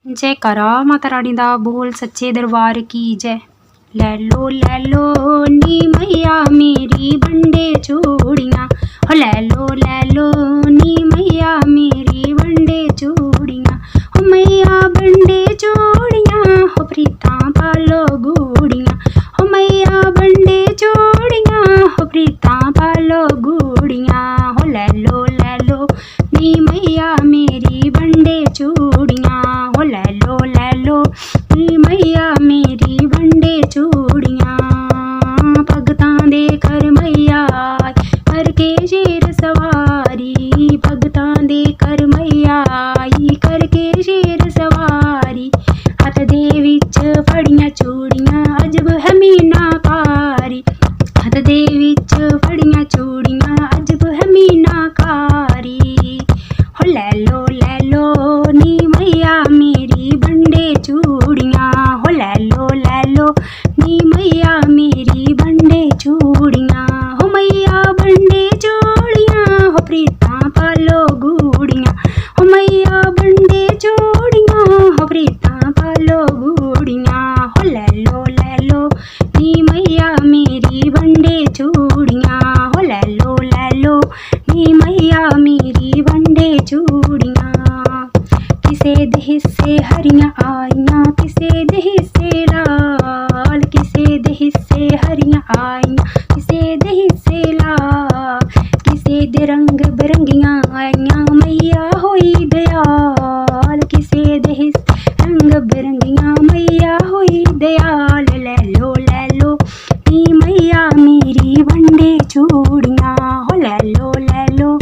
जयकारा माता रानी दा बोल सच्चे दरबार की जय। ले लो नी मैया मेरी बंडे चूड़ियाँ, हो ले लो नी मैया मेरी बंडे चूड़ियाँ, हो मैया बंडे चूड़ियाँ, हो प्रीतां पालो गूड़ियाँ, हो मैया बंडे चूड़ियाँ, हो प्रीतां पालो गूड़ियाँ, हो ले लो नी मैया मेरी बंडे चूड़ियाँ, हो ले लो नी मैया मेरी बंडे चूड़ियाँ। भगतां दे घर मैया करके शेर सवारी, भगतां दे घर मैया करके शेर सवारी, हथ दे विच फड़ियां चूड़ियां अजब है मीनाकारी, हथ दे विच फड़ियां चूड़ियां अजब है मीनाकारी, हो ले लो नी मैया मेरी बंडे चूड़ियाँ, हो ले लो नी मैया मेरी बंडे चूड़ियाँ, हो मैया बंडे चूड़ियाँ, हो प्रीतां पालो गूड़ियाँ, हो मैया बंडे चूड़ियाँ, हो प्रीतां पालो गूड़ियाँ, हो ले लो नी मैया मेरी बंडे चूड़ियाँ, हो ले लो नी मैया मेरी बंडे चूड़ियाँ। किसे दे हिस्से हरियां आइयां, किसे दे हिस्से लाल, किसे दे हिस्से हरियां आइयां, किसे दे हिस्से लाल, किसे दे रंग बिरंगियां आइयां मैया होई दयाल, किसे दे हिस्से रंग बिरंगियां मैया होई दयाल, ले लो नी मैया मेरी बंडे चूड़ियाँ, हो ले लो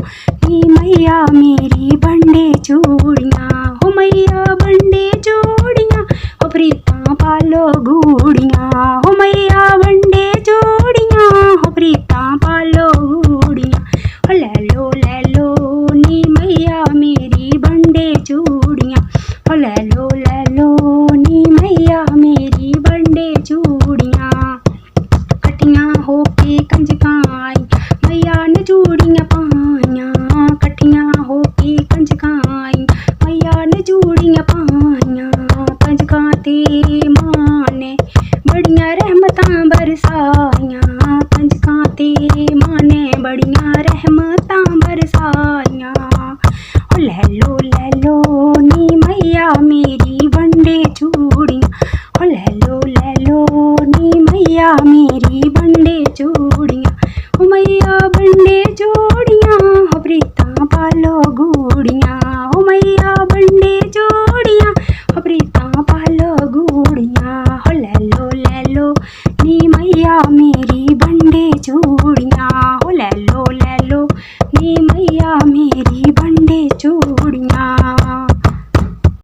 नी मैया मेरी बंडे चूड़ियाँ, हो मैया बंडे चूड़ियाँ, हो प्रीतां पालो गूड़ियाँ, हो मैया बंडे चूड़ियाँ, हो प्रीतां पालो गूड़ियाँ, हो ले लो नी मैया मेरी बंडे चूड़ियाँ, हो ले लो नी मैया मेरी बंडे चूड़ियाँ। कट्ठियां होके कंजकां आई मैया ने चूड़ियां पाइयां, कट्ठियां होके कंजकां आई मैया ने चूड़ियां पाइयां, कंजकां ते मां ने बड़ियां रहमतां बरसाइयां, कंजकां ते मां ने बड़ियां रहमतां बरसाइयां, हो ले लो नी मैया मेरी बंडे चूड़ियाँ, हो ले लो नी मैया मेरी बंडे चूड़ियाँ, हो मैया बंडे चूड़ियाँ, हो प्रीतां पालो गूड़ियाँ, हो मैया बंडे चूड़ियाँ, हो प्रीतां पालो गूड़ियाँ, हो ले लो नी मैया मेरी बंडे चूड़ियाँ, हो ले लो नी मैया मेरी बंडे चूड़ियाँ।